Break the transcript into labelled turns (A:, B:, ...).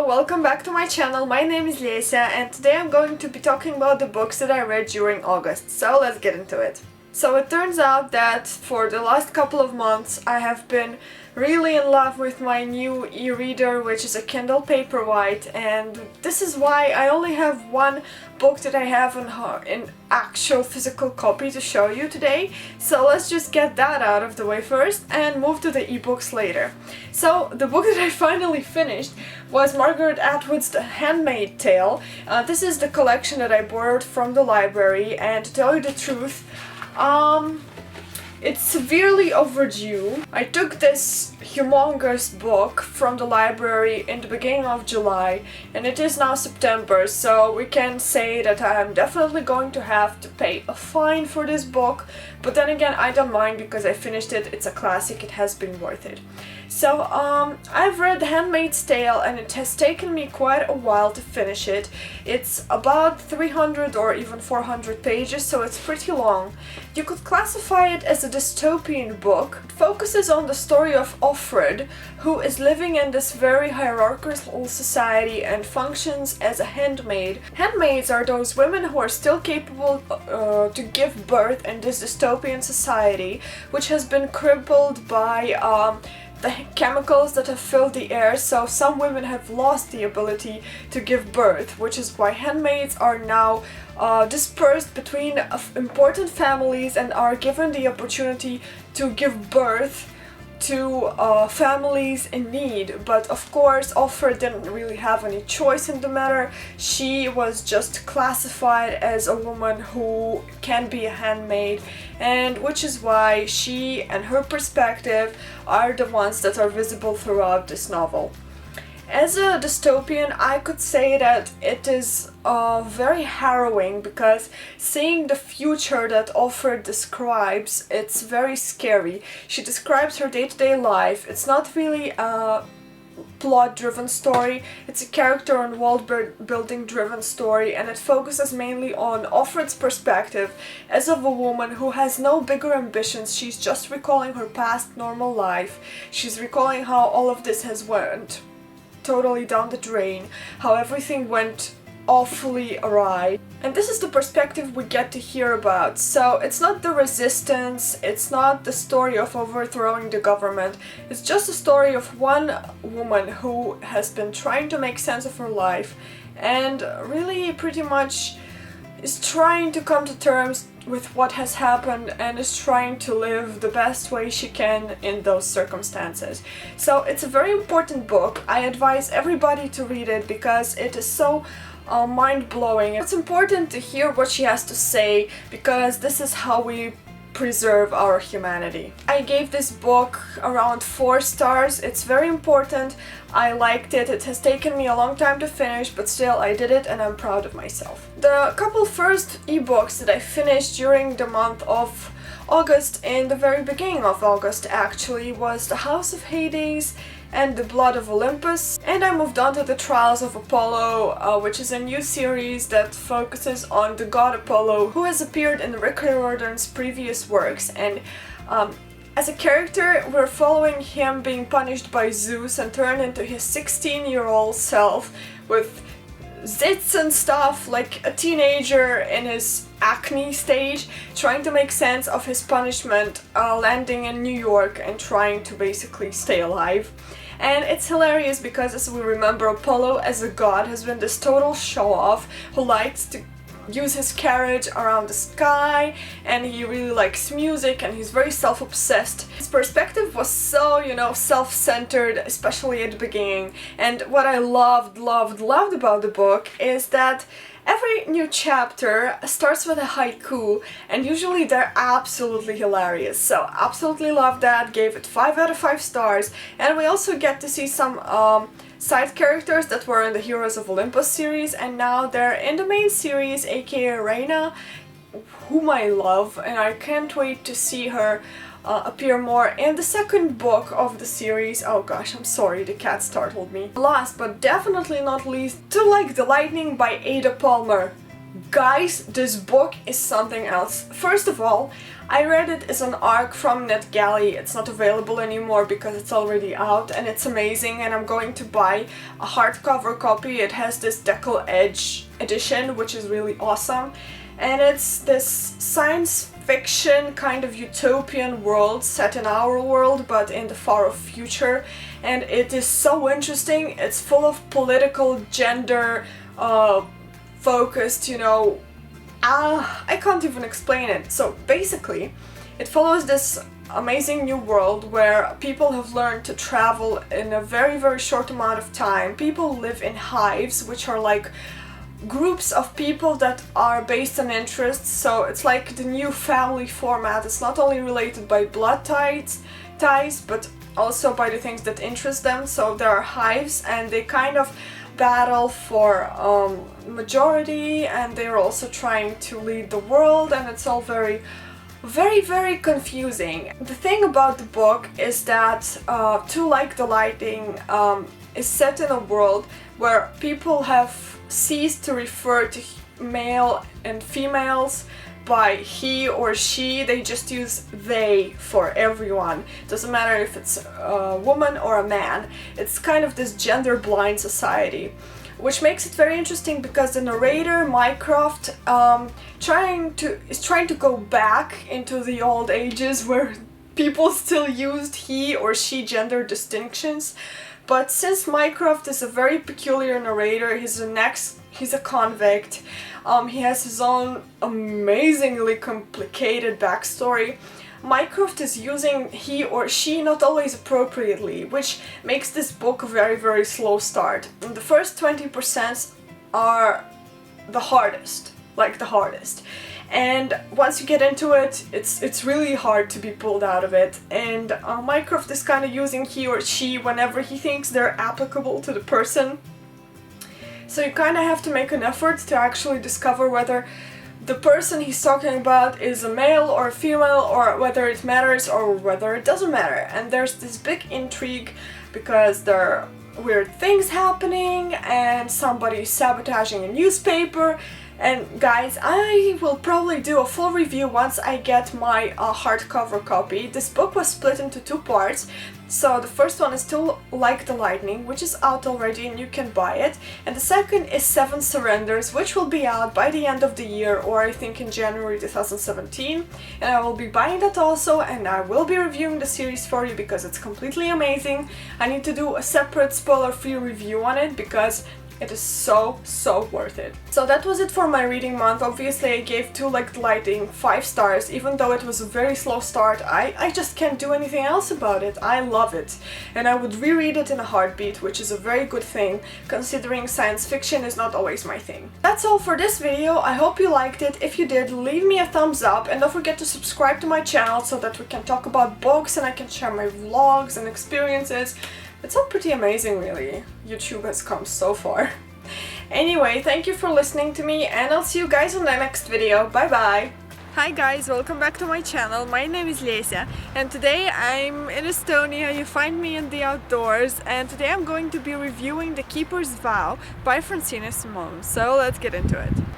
A: welcome back to my channel. My name is Lesia and today I'm going to be talking about the books that I read during August. So let's get into it. So it turns out that for the last couple of months I have been really in love with my new e-reader, which is a Kindle Paperwhite, and this is why I only have one book that I have in actual physical copy to show you today. So let's just get that out of the way first and move to the ebooks later. So the book that I finally finished was Margaret Atwood's Handmaid Tale. This is the collection that I borrowed from the library, and to tell you the truth, it's severely overdue. I took this humongous book from the library in the beginning of July and it is now September, so we can say that I'm definitely going to have to pay a fine for this book, but then again I don't mind because I finished it, it's a classic, it has been worth it. So I've read Handmaid's Tale and it has taken me quite a while to finish it. It's about 300 or even 400 pages, so it's pretty long. You could classify it as a dystopian book. It focuses on the story of Atwood, who is living in this very hierarchical society and functions as a handmaid. Handmaids are those women who are still capable to give birth in this dystopian society, which has been crippled by the chemicals that have filled the air, so some women have lost the ability to give birth, which is why handmaids are now dispersed between important families and are given the opportunity to give birth to families in need. But of course Atwood didn't really have any choice in the matter. She was just classified as a woman who can be a handmaid, and which is why she and her perspective are the ones that are visible throughout this novel. As a dystopian, I could say that it is very harrowing, because seeing the future that Atwood describes, it's very scary. She describes her day-to-day life. It's not really a plot-driven story, it's a character and world-building driven story, and it focuses mainly on Atwood's perspective as of a woman who has no bigger ambitions. She's just recalling her past normal life. She's recalling how all of this has went totally down the drain, how everything went awfully awry. And this is the perspective we get to hear about. So it's not the resistance, it's not the story of overthrowing the government, it's just a story of one woman who has been trying to make sense of her life and really pretty much is trying to come to terms with what has happened and is trying to live the best way she can in those circumstances. So it's a very important book. I advise everybody to read it because it is so mind-blowing. It's important to hear what she has to say, because this is how we preserve our humanity. I gave this book around 4 stars. It's very important. I liked it. It has taken me a long time to finish, but still I did it and I'm proud of myself. The couple first ebooks that I finished during the month of August, in the very beginning of August actually, was The House of Hades and The Blood of Olympus, and I moved on to The Trials of Apollo, which is a new series that focuses on the god Apollo, who has appeared in Rick Riordan's previous works. And as a character, we're following him being punished by Zeus and turned into his 16-year-old self with zits and stuff, like a teenager in his acne stage, trying to make sense of his punishment, landing in New York and trying to basically stay alive. And it's hilarious because, as we remember, Apollo as a god has been this total show-off who likes to use his carriage around the sky, and he really likes music and he's very self-obsessed. His perspective was so, self-centered, especially at the beginning. And what I loved about the book is that every new chapter starts with a haiku, and usually they're absolutely hilarious. So absolutely loved that, gave it 5 out of 5 stars. And we also get to see some side characters that were in the Heroes of Olympus series, and now they're in the main series, aka Reina, whom I love, and I can't wait to see her appear more in the second book of the series. Oh gosh, I'm sorry, the cat startled me. Last but definitely not least, To Like the Lightning by Ada Palmer. Guys, this book is something else. First of all, I read it as an ARC from NetGalley. It's not available anymore because it's already out, and it's amazing, and I'm going to buy a hardcover copy. It has this decal edge edition, which is really awesome, and it's this science fiction kind of utopian world set in our world but in the far off future, and it is so interesting. It's full of political, gender focused, you know, I can't even explain it. So basically, it follows this amazing new world where people have learned to travel in a very, very short amount of time. People live in hives, which are like groups of people that are based on interests. So it's like the new family format. It's not only related by blood ties, but also by the things that interest them. So there are hives, and they kind of battle for majority, and they're also trying to lead the world, and it's all very, very confusing. The thing about the book is that Too Like the Lightning is set in a world where people have ceased to refer to male and females by he or she. They just use they for everyone. Doesn't matter if it's a woman or a man. It's kind of this gender blind society, which makes it very interesting because the narrator, Mycroft, is trying to go back into the old ages where people still used he or she gender distinctions. But since Mycroft is a very peculiar narrator, he's a convict, he has his own amazingly complicated backstory, Mycroft is using he or she not always appropriately, which makes this book a very, very slow start. And the first 20% are the hardest, like the hardest. And once you get into it, it's really hard to be pulled out of it. And Mycroft is kind of using he or she whenever he thinks they're applicable to the person. So you kind of have to make an effort to actually discover whether the person he's talking about is a male or a female, or whether it matters or whether it doesn't matter. And there's this big intrigue because there are weird things happening and somebody's sabotaging a newspaper. And guys, I will probably do a full review once I get my hardcover copy. This book was split into two parts. So the first one is Too Like the Lightning, which is out already and you can buy it. And the second is Seven Surrenders, which will be out by the end of the year, or I think in January 2017. And I will be buying that also, and I will be reviewing the series for you because it's completely amazing. I need to do a separate spoiler-free review on it because it is so worth it. So that was it for my reading month. Obviously I gave Too Like the Lightning 5 stars, even though it was a very slow start. I just can't do anything else about it. I love it. And I would reread it in a heartbeat, which is a very good thing, considering science fiction is not always my thing. That's all for this video. I hope you liked it. If you did, leave me a thumbs up, and don't forget to subscribe to my channel so that we can talk about books and I can share my vlogs and experiences. It's all pretty amazing, really. YouTube has come so far. Anyway, thank you for listening to me, and I'll see you guys on the next video. Bye bye! Hi guys, welcome back to my channel. My name is Lesia, and today I'm in Estonia. You find me in the outdoors, and today I'm going to be reviewing The Keeper's Vow by Francine Simone. So let's get into it.